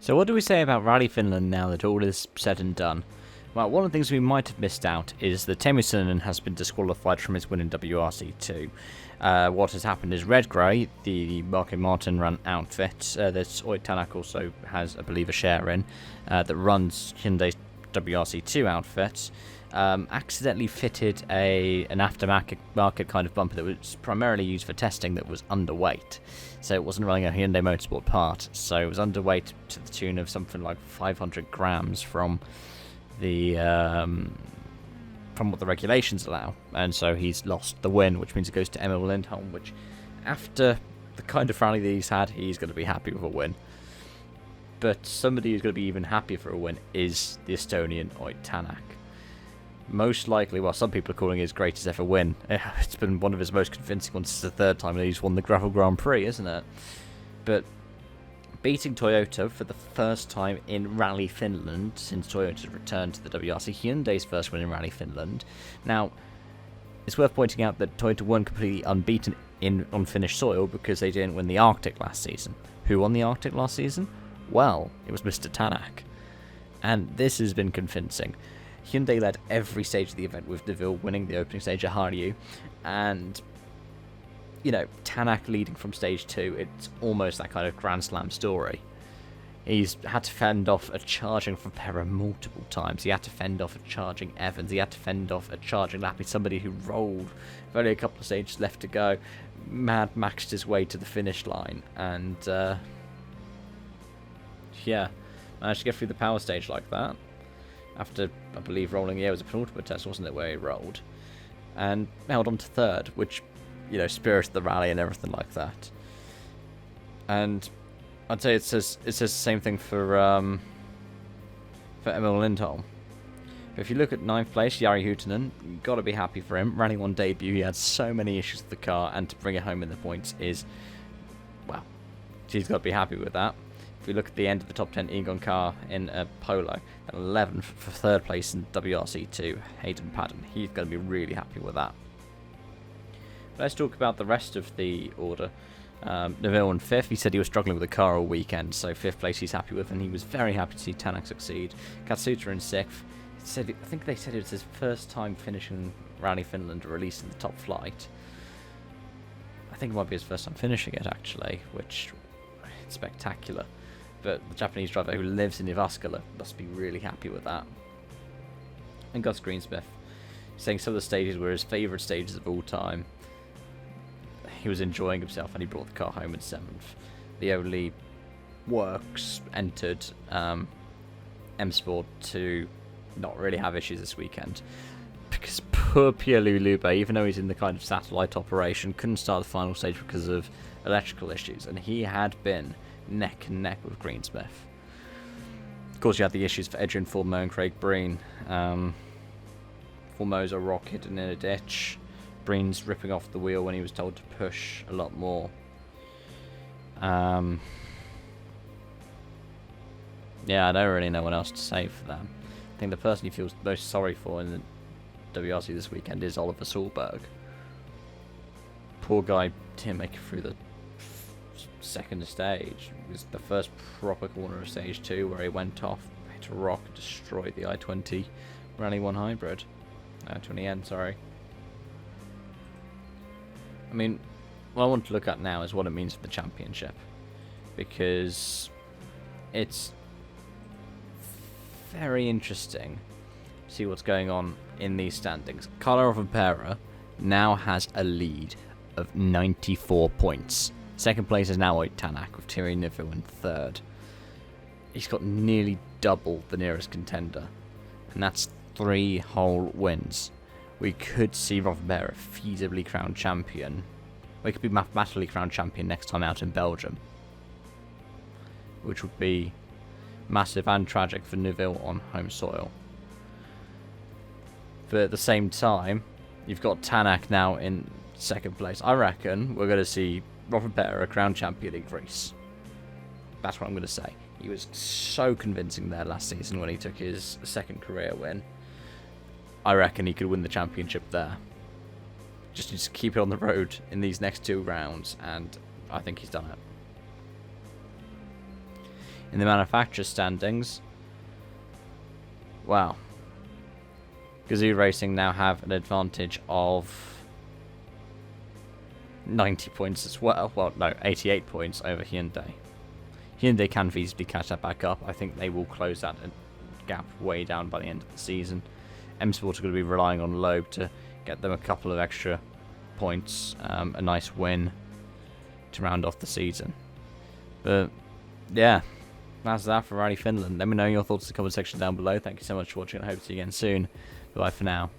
So what do we say about Rally Finland now that all is said and done? Well, one of the things we might have missed out is that Teemu Salonen has been disqualified from his win in WRC2. What has happened is Red Grey, the Marco Martin run outfit, that Oyt Tanak also has, I believe, a share in, that runs Hyundai's WRC2 outfit, accidentally fitted an aftermarket kind of bumper that was primarily used for testing that was underweight. So it wasn't running a Hyundai Motorsport part, so it was underweight to the tune of something like 500 grams from what the regulations allow, and so he's lost the win, which means it goes to Emil Lindholm, which after the kind of rally that he's had, he's going to be happy with a win. But somebody who's going to be even happier for a win is the Estonian Oyt Tanak. Most likely, well, some people are calling it his greatest ever win. It's been one of his most convincing ones. It's the third time that he's won the Gravel Grand Prix, isn't it? But beating Toyota for the first time in Rally Finland since Toyota's returned to the WRC, Hyundai's first win in Rally Finland. Now, it's worth pointing out that Toyota weren't completely unbeaten on Finnish soil because they didn't win the Arctic last season. Who won the Arctic last season? Well, it was Mr. Tanak. And this has been convincing. Hyundai led every stage of the event with Deville winning the opening stage at Harju, and Tanak leading from stage 2, it's almost that kind of Grand Slam story. He's had to fend off a charging from Perra multiple times. He had to fend off a charging Evans. He had to fend off a charging Lappy, somebody who rolled with only a couple of stages left to go. Mad maxed his way to the finish line, and managed to get through the power stage like that. After, I believe, rolling, it was a penultimate test, wasn't it, where he rolled. And held on to third, which spirited the rally and everything like that. And I'd say it says the same thing for Emil Lindholm. But if you look at 9th place, Jari Huutonen, you've got to be happy for him. Rally 1 debut, he had so many issues with the car, and to bring it home in the points is, well, he's got to be happy with that. If we look at the end of the top 10, Egon Carr in Polo, and 11th for 3rd place in WRC2, Hayden Paddon. He's going to be really happy with that. Let's talk about the rest of the order. Neville in 5th. He said he was struggling with the car all weekend, so 5th place he's happy with, and he was very happy to see Tanak succeed. Katsuta in 6th. I think they said it was his first time finishing Rally Finland, released in the top flight. I think it might be his first time finishing it, actually, which is spectacular. But the Japanese driver who lives in Jyväskylä must be really happy with that. And Gus Greensmith saying some of the stages were his favourite stages of all time. He was enjoying himself and he brought the car home in 7th. The only Works entered M Sport to not really have issues this weekend. Because poor Pierre-Louis Lube, even though he's in the kind of satellite operation, couldn't start the final stage because of electrical issues. And he had been neck and neck with Greensmith. Of course, you had the issues for Adrian Formeau and Craig Breen. Formeau's a rocket and in a ditch. Breen's ripping off the wheel when he was told to push a lot more. I don't really know what else to say for them. I think the person he feels most sorry for in the WRC this weekend is Oliver Solberg. Poor guy didn't make it through the second stage. It was the first proper corner of stage 2 where he went off, hit a rock, destroyed the i20 Rally 1 Hybrid. 20N, sorry. I mean, what I want to look at now is what it means for the championship, because it's very interesting to see what's going on in these standings. Carlo Rovanperä now has a lead of 94 points. Second place is now Oyt Tanak with Thierry Neuville in 3rd. He's got nearly double the nearest contender, and that's 3 whole wins. We could see Rovanperä feasibly crowned champion. We could be mathematically crowned champion next time out in Belgium, which would be massive and tragic for Neuville on home soil. But at the same time, you've got Tanak now in 2nd place. I reckon we're going to see Rovanperä crowned champion in Greece. That's what I'm going to say. He was so convincing there last season when he took his 2nd career win. I reckon he could win the championship there. Just needs to keep it on the road in these next 2 rounds, and I think he's done it. In the manufacturer standings, wow, Gazoo Racing now have an advantage of 90 points as well. Well, no, 88 points over Hyundai. Hyundai can feasibly catch that back up. I think they will close that gap way down by the end of the season. M Sport are going to be relying on Loeb to get them a couple of extra points, a nice win to round off the season. But yeah, that's that for Rally Finland. Let me know your thoughts in the comment section down below. Thank you so much for watching. I hope to see you again soon. Bye for now.